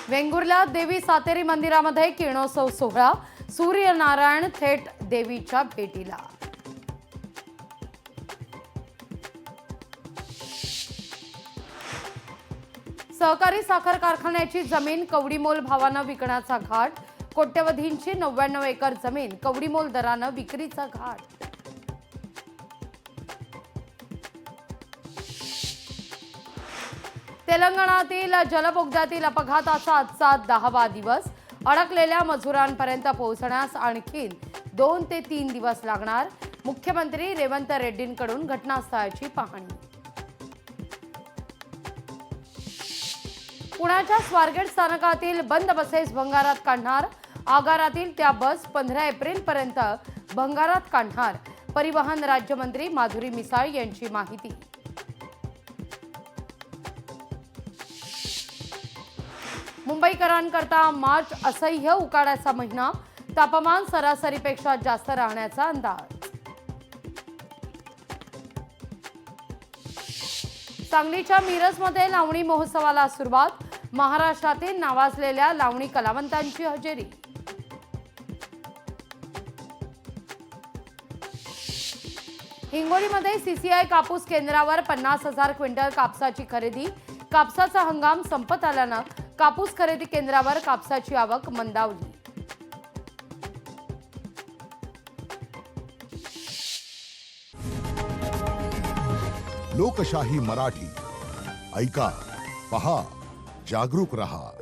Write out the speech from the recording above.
वेंगुर्ला देवी सातेरी मंदिरामध्ये किरणोत्सव सोहळा, सूर्यनारायण थेट देवीच्या भेटीला। सहकारी साखर कारखान्याची जमीन कवडीमोल भावानं विकण्याचा घाट, कोट्यवधींची 99 एकर जमीन कवडीमोल दरानं विक्रीचा घाट। तेलंगणातील जलबोगद्यातील अपघाताचा आजचा 10वा दिवस, अडकलेल्या मजुरांपर्यंत पोहोचण्यास आणखी 2 ते 3 दिवस लागणार। मुख्यमंत्री रेवंत रेड्डींकडून घटनास्थळाची पाहणी। पुण्याच्या स्वारगेट स्थानकातील बंद बसेस भंगारात काढणार, आगारातील त्या बस 15 एप्रिलपर्यंत भंगारात काढणार। परिवहन राज्यमंत्री माधुरी मिसाळ यांची माहिती। मुंबईकरांकरता मार्च असह्य उकाड्याचा महिना, तापमान सरासरीपेक्षा जास्त राहण्याचा अंदाज। सांगलीच्या मिरजमध्ये लावणी महोत्सवाला सुरुवात, महाराष्ट्रातील नावाजलेल्या लावणी कलावंतांची हजेरी। हिंगोलीमध्ये सीसीआय कापूस केंद्रावर 50,000 क्विंटल कापसाची खरेदी, कापसाचा हंगाम संपत आल्यानं कापूस खरेदी केंद्रावर कापसाची आवक मंदावली। लोकशाही मराठी ऐका, पहा, जागरूक रहा।